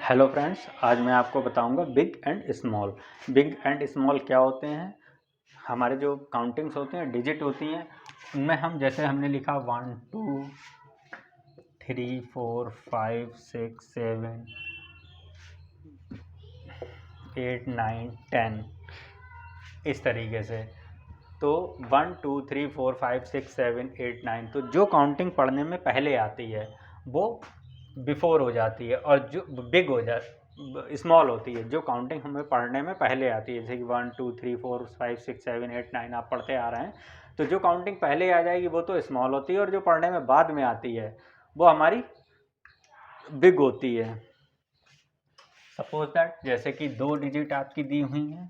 Hello friends, आज मैं आपको बताऊंगा big and small. Big and small क्या होते हैं। हमारे जो काउंटिंग्स होते हैं, डिजिट होती हैं, उनमें हम जैसे हमने लिखा 1 2 3 4 5 6 7 8 9 10 इस तरीके से। तो 1 2 3 4 5 6 7 8 9, तो जो काउंटिंग पढ़ने में पहले आती है वो बिफोर हो जाती है, और जो बिग हो जा स्मॉल होती है। जो काउंटिंग हमें पढ़ने में पहले आती है, जैसे कि 1 2 3 4 5 6 7 8 9 आप पढ़ते आ रहे हैं, तो जो काउंटिंग पहले आ जाएगी वो तो स्मॉल होती है, और जो पढ़ने में बाद में आती है वो हमारी बिग होती है। सपोज दैट जैसे कि 2 डिजिट आपकी दी हुई हैं,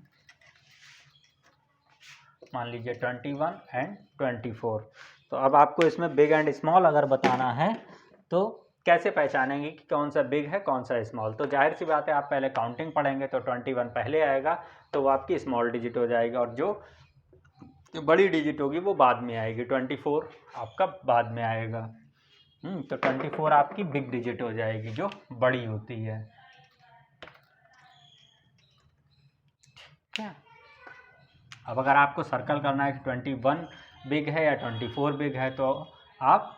मान लीजिए 21 एंड 24। तो अब आपको इसमें बिग एंड स्मॉल अगर बताना है तो कैसे पहचानेंगे कि कौन सा बिग है कौन सा स्मॉल। तो जाहिर सी बात है, आप पहले काउंटिंग पढ़ेंगे तो 21 पहले आएगा, तो वो आपकी स्मॉल डिजिट हो जाएगी, और जो बड़ी डिजिट होगी वो बाद में आएगी। 24 आपका बाद में आएगा। तो 24 आपकी बिग डिजिट हो जाएगी, जो बड़ी होती है। क्या अब अगर आपको सर्कल करना है कि 21 बिग है या 24 बिग है, तो आप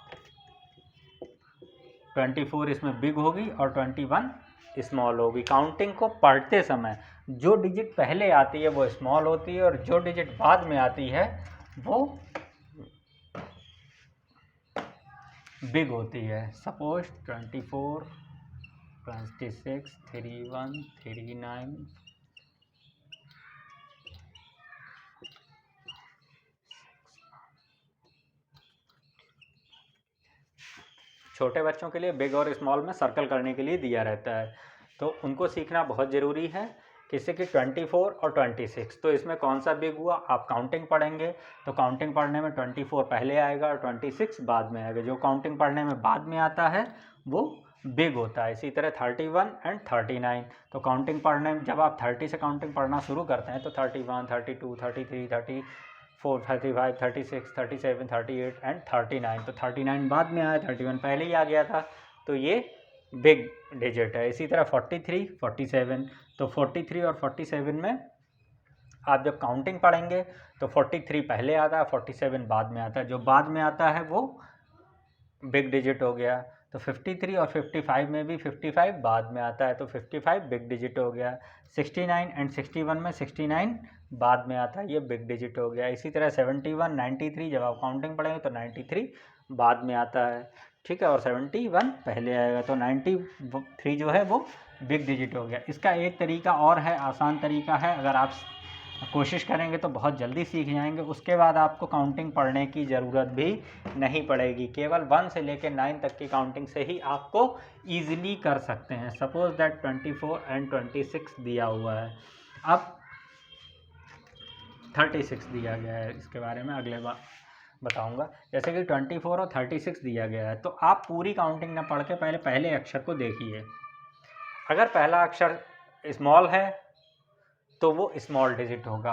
24 इसमें बिग होगी और 21 स्मॉल होगी। काउंटिंग को पढ़ते समय जो डिजिट पहले आती है वो स्मॉल होती है, और जो डिजिट बाद में आती है वो बिग होती है। सपोज 24 26 31 39 छोटे बच्चों के लिए बिग और स्मॉल में सर्कल करने के लिए दिया रहता है, तो उनको सीखना बहुत ज़रूरी है। किसी की 24 और 26, तो इसमें कौन सा बिग हुआ। आप काउंटिंग पढ़ेंगे तो काउंटिंग पढ़ने में 24 पहले आएगा और 26 बाद में आएगा। जो काउंटिंग पढ़ने में बाद में आता है वो बिग होता है। इसी तरह 31 एंड 39, तो काउंटिंग पढ़ने में जब आप 30 से काउंटिंग पढ़ना शुरू करते हैं तो 31 32 33 34 35 36 37 38 एंड 39, तो 39 बाद में आया, 31 पहले ही आ गया था, तो ये बिग डिजिट है। इसी तरह 43 47, तो 43 और 47 में आप जब काउंटिंग पढ़ेंगे तो 43 पहले आता है, 47 बाद में आता है। जो बाद में आता है वो बिग डिजिट हो गया। तो 53 और 55 में भी 55 बाद में आता है, तो 55 बिग डिजिट हो गया। 69 एंड 61 में 69 बाद में आता है, ये बिग डिजिट हो गया। इसी तरह 71 93 जब आप काउंटिंग पढ़ेंगे तो 93 बाद में आता है, ठीक है, और 71 पहले आएगा, तो 93 जो है वो बिग डिजिट हो गया। इसका एक तरीका और है, आसान तरीका है, अगर आप कोशिश करेंगे तो बहुत जल्दी सीख जाएंगे। उसके बाद आपको काउंटिंग पढ़ने की ज़रूरत भी नहीं पड़ेगी, केवल 1 से लेकर 9 तक की काउंटिंग से ही आपको ईजिली कर सकते हैं। सपोज दैट 24 एंड 26 दिया हुआ है, अब 36 दिया गया है, इसके बारे में अगले बार बताऊंगा। जैसे कि 24 और 36 दिया गया है, तो आप पूरी काउंटिंग ना पढ़ के पहले अक्षर को देखिए। अगर पहला अक्षर स्मॉल है तो वो स्मॉल डिजिट होगा,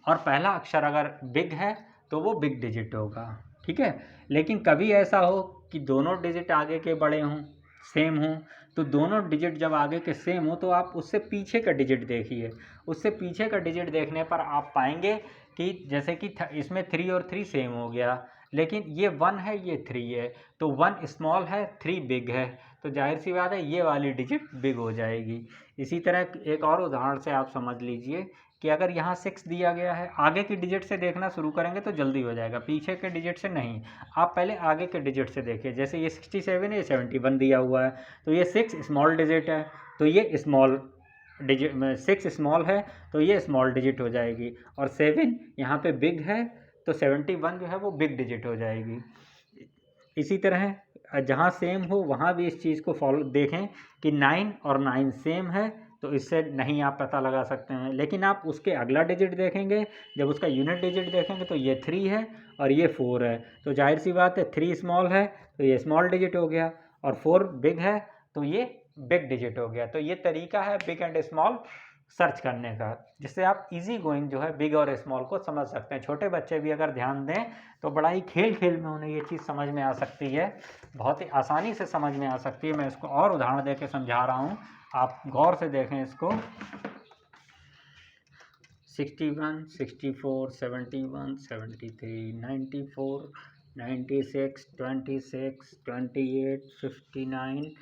और पहला अक्षर अगर बिग है तो वो बिग डिजिट होगा, ठीक है। लेकिन कभी ऐसा हो कि दोनों डिजिट आगे के बड़े हों, सेम हों, तो दोनों डिजिट जब आगे के सेम हो तो आप उससे पीछे का डिजिट देखिए। उससे पीछे का डिजिट देखने पर आप पाएंगे कि जैसे कि इसमें 3 और 3 सेम हो गया, लेकिन ये 1 है ये 3 है, तो 1 स्मॉल है 3 बिग है, तो जाहिर सी बात है ये वाली डिजिट बिग हो जाएगी। इसी तरह एक और उदाहरण से आप समझ लीजिए कि अगर यहाँ 6 दिया गया है, आगे की डिजिट से देखना शुरू करेंगे तो जल्दी हो जाएगा, पीछे के डिजिट से नहीं। आप पहले आगे के डिजिट से देखिए। जैसे ये 67 है, ये 71 दिया हुआ है, तो ये 6 स्मॉल डिजिट है, तो ये स्मॉल डिजिट में 6 स्मॉल है तो ये स्मॉल डिजिट हो जाएगी, और 7 यहाँ पे बिग है तो 71 जो है वो बिग डिजिट हो जाएगी। इसी तरह जहाँ सेम हो वहाँ भी इस चीज़ को फॉलो देखें कि 9 और 9 सेम है, तो इससे नहीं आप पता लगा सकते हैं। लेकिन आप उसके अगला डिजिट देखेंगे, जब उसका यूनिट डिजिट देखेंगे तो ये 3 है और ये 4 है, तो जाहिर सी बात है 3 स्मॉल है तो ये स्मॉल डिजिट हो गया, और 4 बिग है तो ये बिग डिजिट हो गया। तो ये तरीका है बिग एंड स्मॉल सर्च करने का, जिससे आप इजी गोइंग जो है बिग और स्मॉल को समझ सकते हैं। छोटे बच्चे भी अगर ध्यान दें तो बड़ा ही खेल खेल में उन्हें ये चीज़ समझ में आ सकती है, बहुत ही आसानी से समझ में आ सकती है। मैं इसको और उदाहरण दे के समझा रहा हूँ, आप गौर से देखें इसको। 61, 64, 71, 73, 94, 96, 26, 28, 59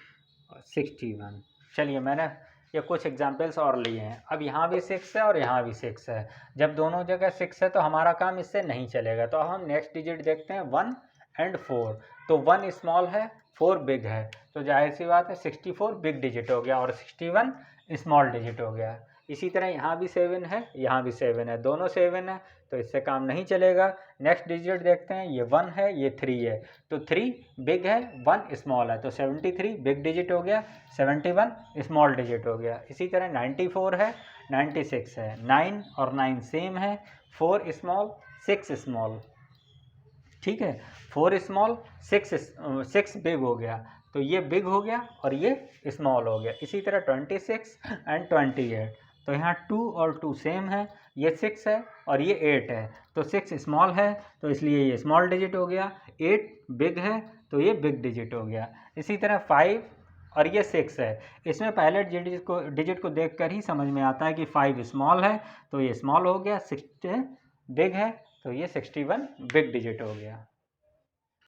और 61। चलिए मैंने ये कुछ एग्जाम्पल्स और लिए हैं। अब यहाँ भी 6 है और यहाँ भी 6 है। जब दोनों जगह 6 है तो हमारा काम इससे नहीं चलेगा, तो हम नेक्स्ट डिजिट देखते हैं 1 और 4। तो 1 स्मॉल है, 4 बिग है, तो जाहिर सी बात है 64 बिग डिजिट हो गया और 61 स्मॉल डिजिट हो गया। इसी तरह यहाँ भी 7 है, यहाँ भी 7 है, दोनों 7 है, तो इससे काम नहीं चलेगा। नेक्स्ट डिजिट देखते हैं, ये 1 है, ये 3 है, तो 3 बिग है, 1 स्मॉल है, तो 73 बिग डिजिट हो गया, 71 स्मॉल डिजिट हो गया। इसी तरह 94 है, 96 है, 9 और 9 सेम है, 4 स्मॉल 6 स्मॉल, ठीक है, 4 स्मॉल 6 बिग हो गया, तो ये बिग हो गया और ये स्मॉल हो गया। इसी तरह 26 और 28, तो यहाँ 2 और 2 सेम है, ये 6 है और ये 8 है, तो 6 स्मॉल है तो इसलिए ये स्मॉल डिजिट हो गया, 8 बिग है तो ये बिग डिजिट हो गया। इसी तरह 5 और ये 6 है, इसमें पहले डिजिट को देखकर ही समझ में आता है कि 5 स्मॉल है तो ये स्मॉल हो गया, 6 बिग है तो ये 61 बिग डिजिट हो गया।